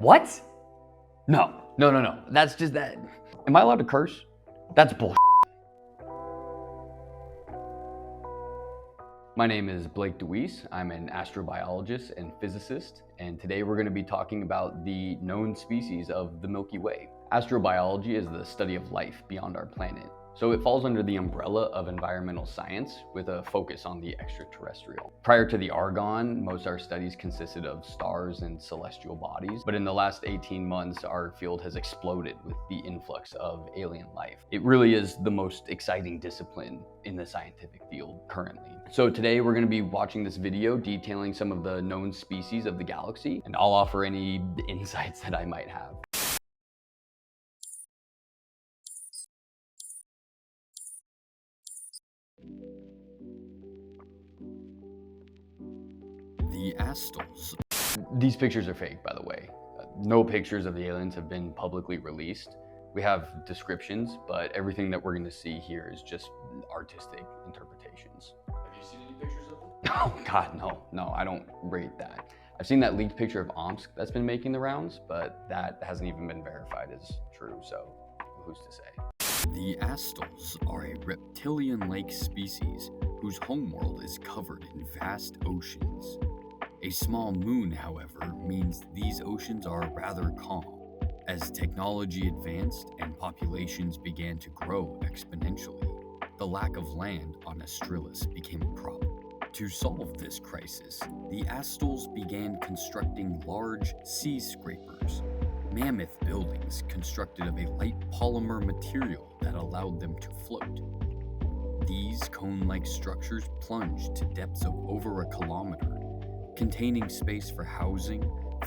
What? No. That's just that. Am I allowed to curse? That's bullshit. My name is Blake DeWeese. I'm an astrobiologist and physicist, and today we're going to be talking about the known species of the Milky Way. Astrobiology is the study of life beyond our planet, so it falls under the umbrella of environmental science with a focus on the extraterrestrial. Prior to the Argon, most of our studies consisted of stars and celestial bodies, but in the last 18 months, our field has exploded with the influx of alien life. It really is the most exciting discipline in the scientific field currently. So today we're going to be watching this video detailing some of the known species of the galaxy, and I'll offer any insights that I might have. The Astels. These pictures are fake, by the way. No pictures of the aliens have been publicly released. We have descriptions, but everything that we're going to see here is just artistic interpretations. Have you seen any pictures of them? Oh God, no, I don't rate that. I've seen that leaked picture of Omsk that's been making the rounds, but that hasn't even been verified as true, so who's to say? The Astels are a reptilian-like species whose homeworld is covered in vast oceans. A small moon, however, means these oceans are rather calm. As technology advanced and populations began to grow exponentially, the lack of land on Astels became a problem. To solve this crisis, the Astels began constructing large sea scrapers, mammoth buildings constructed of a light polymer material that allowed them to float. These cone-like structures plunged to depths of over a kilometer, containing space for housing,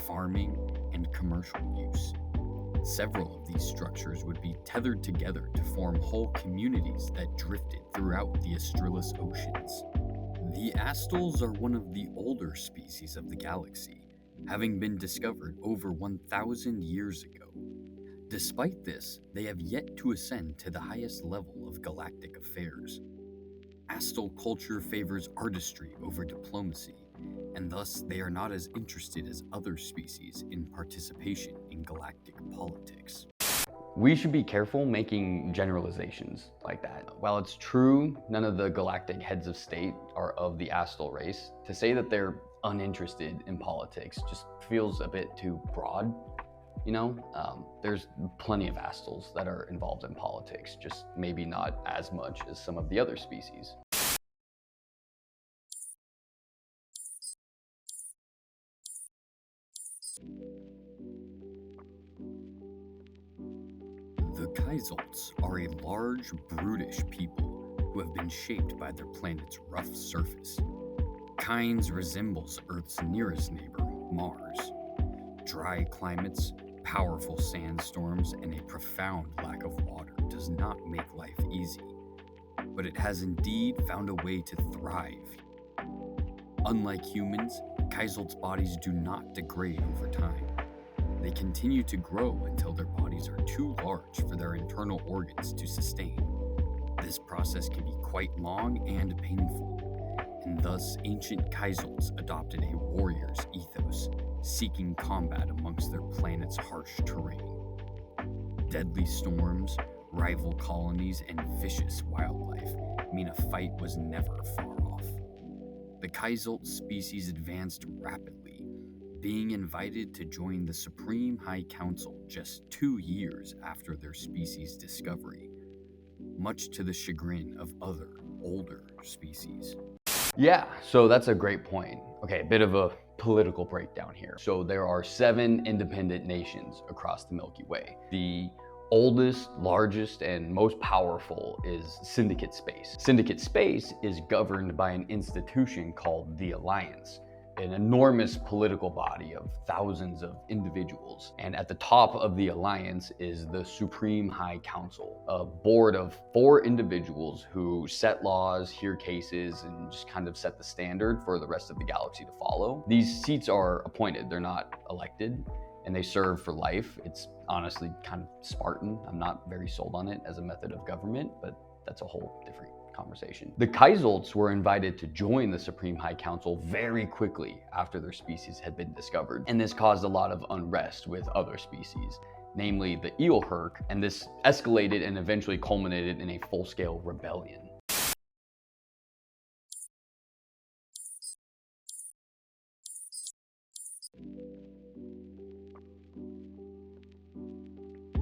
farming, and commercial use. Several of these structures would be tethered together to form whole communities that drifted throughout the Astels oceans. The Astels are one of the older species of the galaxy, having been discovered over 1,000 years ago. Despite this, they have yet to ascend to the highest level of galactic affairs. Astel culture favors artistry over diplomacy, and thus they are not as interested as other species in participation in galactic politics. We should be careful making generalizations like that. While it's true none of the galactic heads of state are of the Astel race, to say that they're uninterested in politics just feels a bit too broad. You know, there's plenty of Astels that are involved in politics, just maybe not as much as some of the other species. The Kyxolts are a large, brutish people who have been shaped by their planet's rough surface. Kynes resembles Earth's nearest neighbor, Mars. Dry climates, powerful sandstorms, and a profound lack of water does not make life easy, but it has indeed found a way to thrive. Unlike humans, Kyxolts' bodies do not degrade over time. They continue to grow until their bodies are too large for their internal organs to sustain. This process can be quite long and painful, and thus ancient Kyxolts adopted a warrior's ethos, seeking combat amongst their planet's harsh terrain. Deadly storms, rival colonies, and vicious wildlife mean a fight was never far off. The Kyxolt species advanced rapidly, being invited to join the Supreme High Council just 2 years after their species' discovery, much to the chagrin of other, older species. Yeah, so that's a great point. Okay, a bit of a political breakdown here. So there are 7 independent nations across the Milky Way. The oldest, largest, and most powerful is Syndicate Space. Syndicate Space is governed by an institution called the Alliance, an enormous political body of thousands of individuals. And at the top of the Alliance is the Supreme High Council, a board of 4 individuals who set laws, hear cases, and just kind of set the standard for the rest of the galaxy to follow. These seats are appointed, they're not elected, and they serve for life. It's honestly kind of Spartan. I'm not very sold on it as a method of government, but that's a whole different conversation. The Kyxolts were invited to join the Supreme High Council very quickly after their species had been discovered, and this caused a lot of unrest with other species, namely the Ielhirk, and this escalated and eventually culminated in a full-scale rebellion.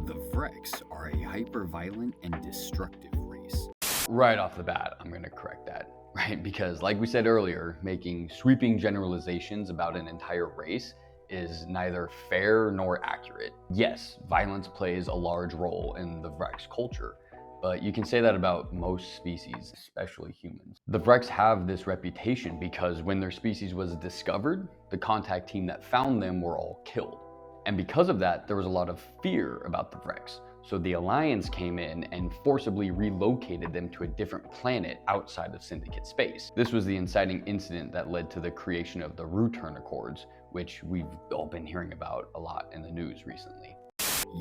The Vrehx are a hyper-violent and destructive race. Right off the bat, I'm going to correct that, right? Because like we said earlier, making sweeping generalizations about an entire race is neither fair nor accurate. Yes, violence plays a large role in the Vrehx culture, but you can say that about most species, especially humans. The Vrehx have this reputation because when their species was discovered, the contact team that found them were all killed. And because of that, there was a lot of fear about the Vrehx. So the Alliance came in and forcibly relocated them to a different planet outside of Syndicate space. This was the inciting incident that led to the creation of the Return Accords, which we've all been hearing about a lot in the news recently.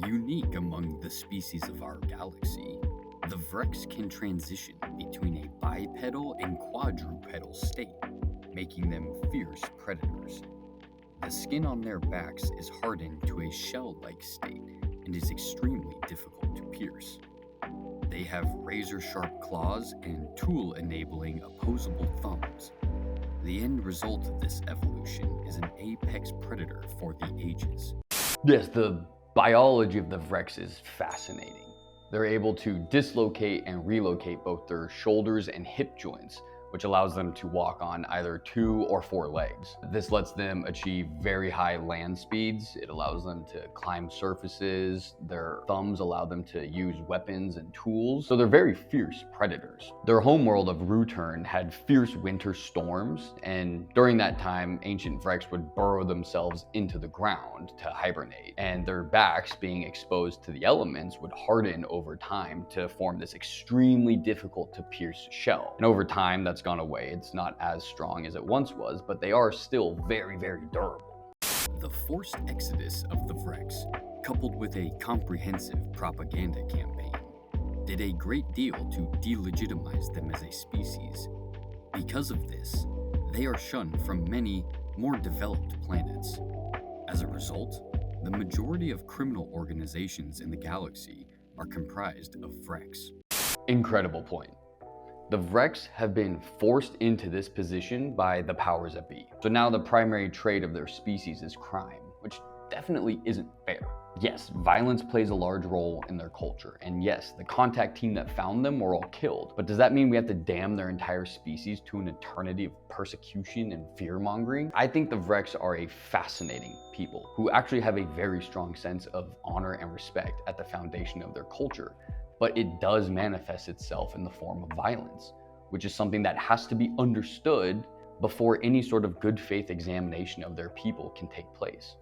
Unique among the species of our galaxy, the Vrehx can transition between a bipedal and quadrupedal state, making them fierce predators. The skin on their backs is hardened to a shell-like state and is extremely difficult to pierce. They have razor-sharp claws and tool-enabling opposable thumbs. The end result of this evolution is an apex predator for the ages. Yes, the biology of the Vrehx is fascinating. They're able to dislocate and relocate both their shoulders and hip joints, which allows them to walk on either 2 or 4 legs. This lets them achieve very high land speeds. It allows them to climb surfaces. Their thumbs allow them to use weapons and tools. So they're very fierce predators. Their homeworld of Return had fierce winter storms, and during that time, ancient Vrehx would burrow themselves into the ground to hibernate, and their backs, being exposed to the elements, would harden over time to form this extremely difficult to pierce shell. And over time, that's gone away. It's not as strong as it once was, but they are still very, very durable. The forced exodus of the Vrehx, coupled with a comprehensive propaganda campaign, did a great deal to delegitimize them as a species. Because of this, they are shunned from many more developed planets. As a result, the majority of criminal organizations in the galaxy are comprised of Vrehx. Incredible point. The Vrehx have been forced into this position by the powers that be. So now the primary trait of their species is crime, which definitely isn't fair. Yes, violence plays a large role in their culture, and yes, the contact team that found them were all killed. But does that mean we have to damn their entire species to an eternity of persecution and fear-mongering? I think the Vrehx are a fascinating people who actually have a very strong sense of honor and respect at the foundation of their culture. But it does manifest itself in the form of violence, which is something that has to be understood before any sort of good faith examination of their people can take place.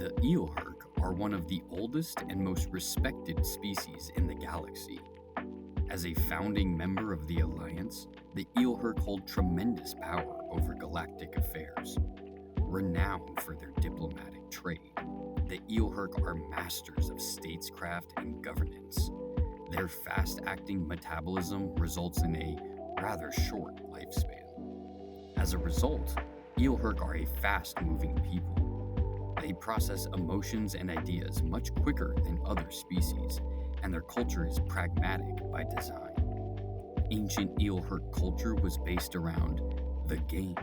The Ielhirk are one of the oldest and most respected species in the galaxy. As a founding member of the Alliance, the Ielhirk hold tremendous power over galactic affairs. Renowned for their diplomatic trade, the Ielhirk are masters of statescraft and governance. Their fast-acting metabolism results in a rather short lifespan. As a result, Ielhirk are a fast-moving people. They process emotions and ideas much quicker than other species, and their culture is pragmatic by design. Ancient Ielhirk culture was based around the game,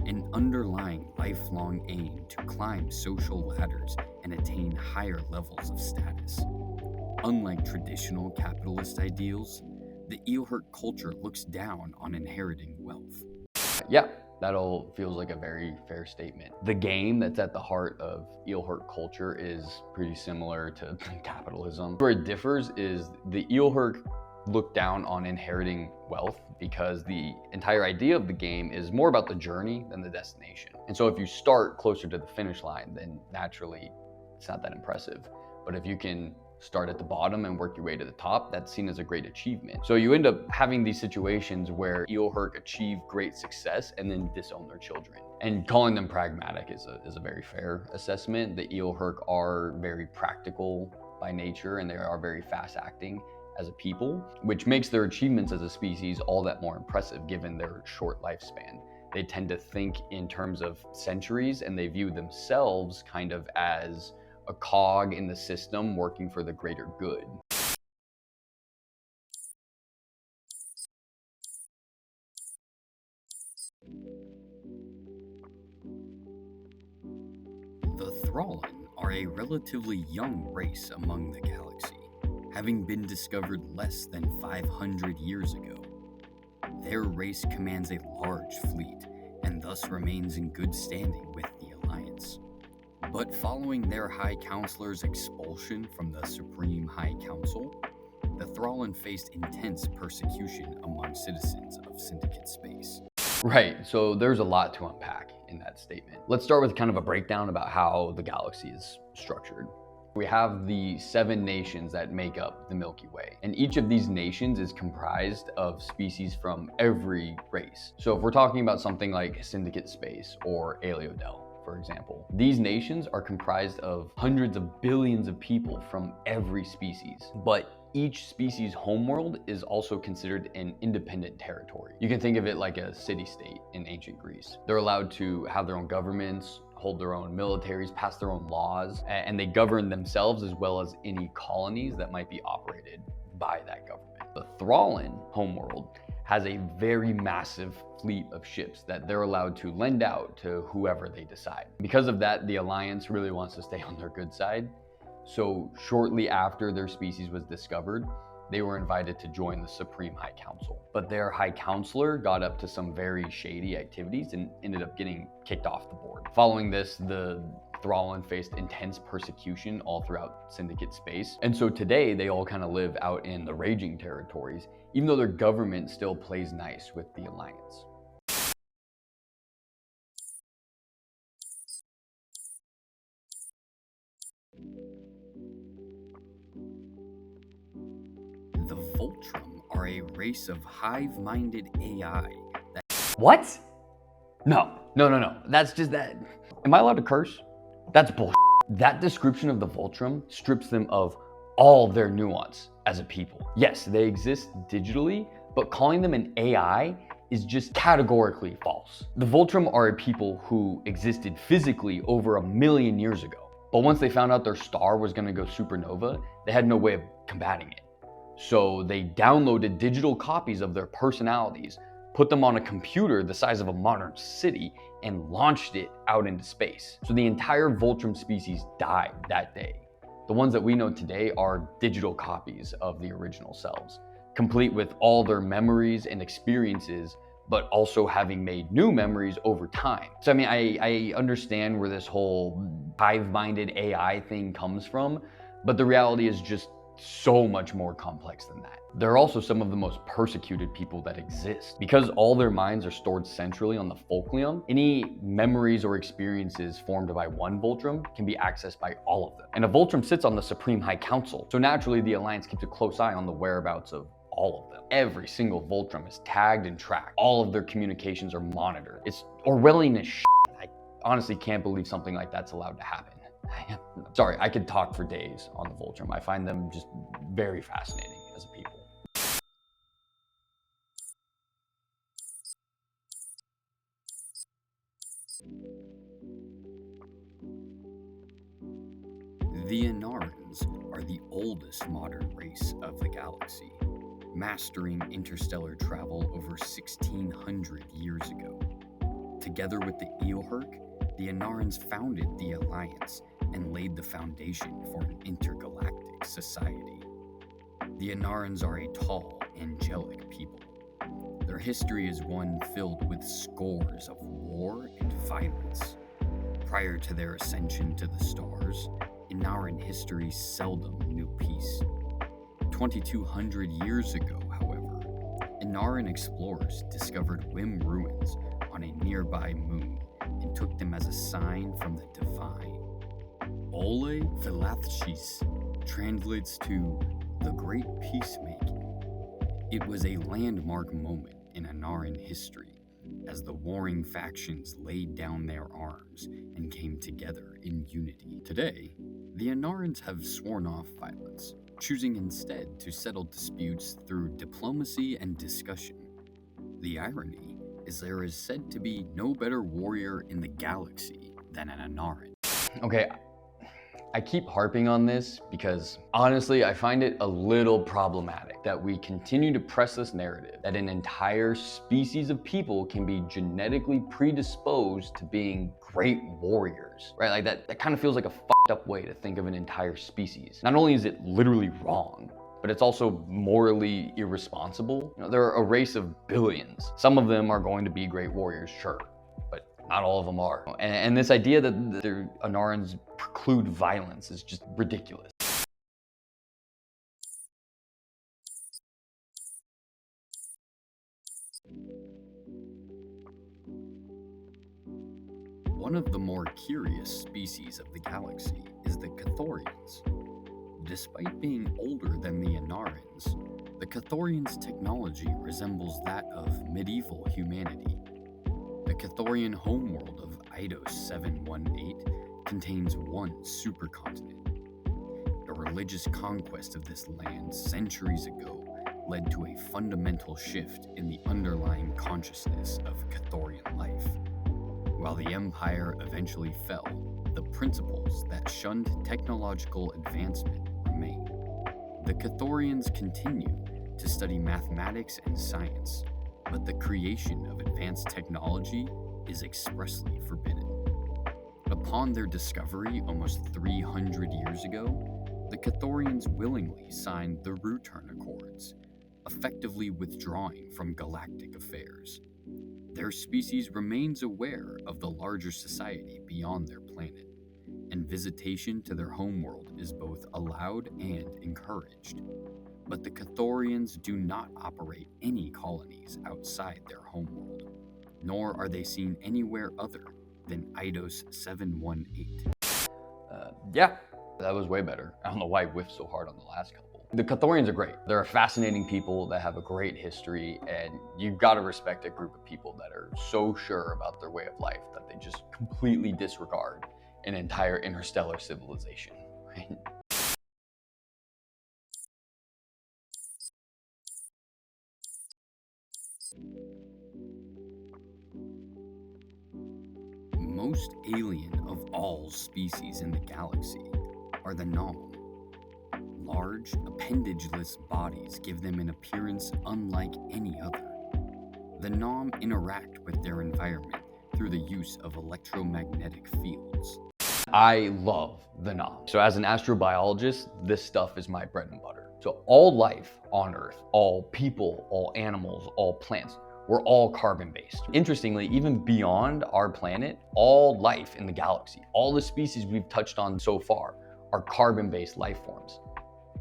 an underlying lifelong aim to climb social ladders and attain higher levels of status. Unlike traditional capitalist ideals, the Ielhirk culture looks down on inheriting wealth. Yeah, that all feels like a very fair statement. The game that's at the heart of Ielhirk culture is pretty similar to capitalism. Where it differs is the Ielhirk look down on inheriting wealth because the entire idea of the game is more about the journey than the destination. And so if you start closer to the finish line, then naturally it's not that impressive. But if you can start at the bottom and work your way to the top, that's seen as a great achievement. So you end up having these situations where Ielhirk achieve great success and then disown their children. And calling them pragmatic is a very fair assessment. The Ielhirk are very practical by nature, and they are very fast acting as a people, which makes their achievements as a species all that more impressive given their short lifespan. They tend to think in terms of centuries, and they view themselves kind of as a cog in the system working for the greater good. The Throllin are a relatively young race among the galaxy, having been discovered less than 500 years ago. Their race commands a large fleet and thus remains in good standing with the Alliance. But following their High Counselor's expulsion from the Supreme High Council, the Throllin faced intense persecution among citizens of Syndicate space. Right, so there's a lot to unpack in that statement. Let's start with kind of a breakdown about how the galaxy is structured. We have the 7 nations that make up the Milky Way, and each of these nations is comprised of species from every race. So if we're talking about something like Syndicate space or Aeliodel, for example, these nations are comprised of hundreds of billions of people from every species, but each species' homeworld is also considered an independent territory. You can think of it like a city-state in ancient Greece. They're allowed to have their own governments, hold their own militaries, pass their own laws, and they govern themselves as well as any colonies that might be operated by that government. The Throllin homeworld has a very massive fleet of ships that they're allowed to lend out to whoever they decide. Because of that, the Alliance really wants to stay on their good side. So shortly after their species was discovered, they were invited to join the Supreme High Council. But their High Counselor got up to some very shady activities and ended up getting kicked off the board. Following this, the Throllin faced intense persecution all throughout Syndicate space. And so today they all kind of live out in the Raging Territories, even though their government still plays nice with the Alliance. The Voltrem are a race of hive-minded AI that... What? No. That's just that. Am I allowed to curse? That's bullshit. That description of the Voltrem strips them of all their nuance as a people. Yes, they exist digitally, but calling them an AI is just categorically false. The Voltrem are a people who existed physically over 1 million years ago. But once they found out their star was gonna go supernova, they had no way of combating it. So they downloaded digital copies of their personalities, put them on a computer the size of a modern city, and launched it out into space. So the entire Voltrem species died that day. The ones that we know today are digital copies of the original selves, complete with all their memories and experiences, but also having made new memories over time. So I mean, I understand where this whole hive-minded AI thing comes from, but the reality is just so much more complex than that. They're also some of the most persecuted people that exist. Because all their minds are stored centrally on the Folklium, any memories or experiences formed by one Voltrem can be accessed by all of them. And a Voltrem sits on the Supreme High Council, so naturally the Alliance keeps a close eye on the whereabouts of all of them. Every single Voltrem is tagged and tracked. All of their communications are monitored. It's Orwellian as shit. I honestly can't believe something like that's allowed to happen. Sorry, I could talk for days on the Voltrem. I find them just very fascinating as a people. The Inarans are the oldest modern race of the galaxy, mastering interstellar travel over 1,600 years ago. Together with the Ielhirk, the Inarans founded the Alliance and laid the foundation for an intergalactic society. The Inarans are a tall, angelic people. Their history is one filled with scores of war and violence. Prior to their ascension to the stars, Inaran history seldom knew peace. 2,200 years ago, however, Inaran explorers discovered Wim ruins on a nearby moon and took them as a sign from the divine. Ole Velathshis translates to the Great Peacemaking. It was a landmark moment in Inaran history as the warring factions laid down their arms and came together in unity. Today, the Inarans have sworn off violence, choosing instead to settle disputes through diplomacy and discussion. The irony is there is said to be no better warrior in the galaxy than an Inaran. Okay, I keep harping on this because honestly, I find it a little problematic that we continue to press this narrative that an entire species of people can be genetically predisposed to being great warriors, right? Like that kind of feels like a fucked up way to think of an entire species. Not only is it literally wrong, but it's also morally irresponsible. You know, they're a race of billions. Some of them are going to be great warriors, sure, but not all of them are. And this idea that the Inarans preclude violence is just ridiculous. One of the more curious species of the galaxy is the Qathorians. Despite being older than the Inarans, the Qathorians' technology resembles that of medieval humanity. The Qathorian homeworld of Eidos 718 contains one supercontinent. The religious conquest of this land centuries ago led to a fundamental shift in the underlying consciousness of Qathorian life. While the empire eventually fell, the principles that shunned technological advancement remain. The Qathorians continue to study mathematics and science, but the creation of advanced technology is expressly forbidden. Upon their discovery almost 300 years ago, the Qathorians willingly signed the Return Accords, effectively withdrawing from galactic affairs. Their species remains aware of the larger society beyond their planet, and visitation to their homeworld is both allowed and encouraged. But the Qathorians do not operate any colonies outside their homeworld, nor are they seen anywhere other than Eidos 718. Yeah, that was way better. I don't know why I whiffed so hard on the last couple. The Qathorians are great. They're a fascinating people that have a great history, and you've got to respect a group of people that are so sure about their way of life that they just completely disregard an entire interstellar civilization, right? Most alien of all species in the galaxy are the Knalm. Large, appendageless bodies give them an appearance unlike any other. The Knalm interact with their environment through the use of electromagnetic fields. I love the Knalm. So as an astrobiologist, this stuff is my bread and butter. So all life on Earth, all people, all animals, all plants, we're all carbon-based. Interestingly, even beyond our planet, all life in the galaxy, all the species we've touched on so far are carbon-based life forms.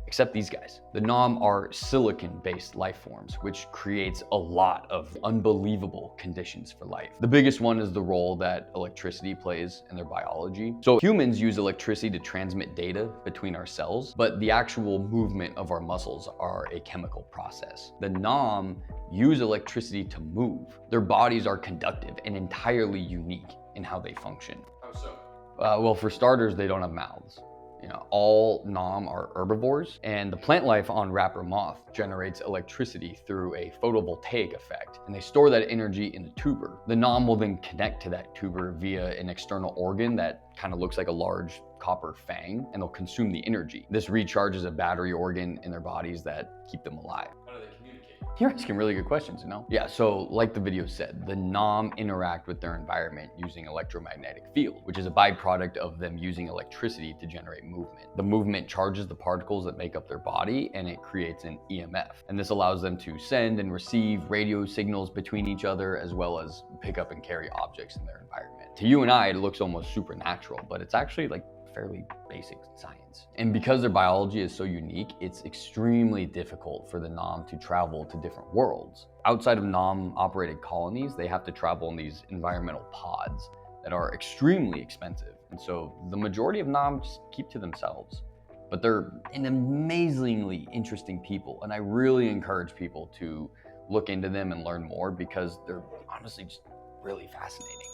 Except these guys. The Knalm are silicon-based life forms, which creates a lot of unbelievable conditions for life. The biggest one is the role that electricity plays in their biology. So humans use electricity to transmit data between our cells, but the actual movement of our muscles are a chemical process. The Knalm use electricity to move. Their bodies are conductive and entirely unique in how they function. How so? Well, for starters, they don't have mouths. You know, all Knalm are herbivores, and the plant life on Rapper Moth generates electricity through a photovoltaic effect, and they store that energy in a tuber. The Knalm will then connect to that tuber via an external organ that kind of looks like a large copper fang, and they'll consume the energy. This recharges a battery organ in their bodies that keep them alive. How do they communicate? You're asking really good questions, you know? Yeah, so like the video said, the Knalm interact with their environment using electromagnetic field, which is a byproduct of them using electricity to generate movement. The movement charges the particles that make up their body, and it creates an EMF. And this allows them to send and receive radio signals between each other, as well as pick up and carry objects in their environment. To you and I, it looks almost supernatural, but it's actually like fairly basic science. And because their biology is so unique, it's extremely difficult for the Knalm to travel to different worlds. Outside of Knalm operated colonies, they have to travel in these environmental pods that are extremely expensive. And so the majority of Knalm just keep to themselves. but they're an amazingly interesting people. And I really encourage people to look into them and learn more because they're honestly just really fascinating.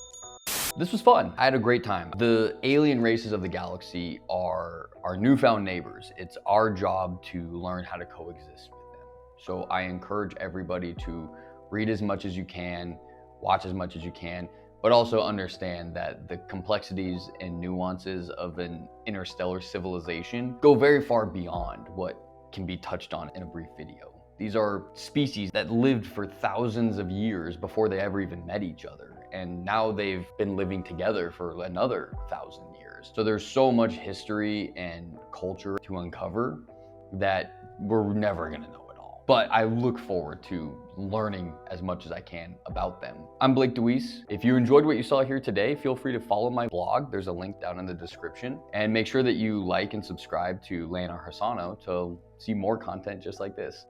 This was fun. I had a great time. The alien races of the galaxy are our newfound neighbors. It's our job to learn how to coexist with them. So I encourage everybody to read as much as you can, watch as much as you can, but also understand that the complexities and nuances of an interstellar civilization go very far beyond what can be touched on in a brief video. These are species that lived for thousands of years before they ever even met each other. And now they've been living together for another 1,000 years. So there's so much history and culture to uncover that we're never gonna know it all. But I look forward to learning as much as I can about them. I'm Blake DeWeese. If you enjoyed what you saw here today, feel free to follow my blog. There's a link down in the description. And make sure that you like and subscribe to Lanar Hassano to see more content just like this.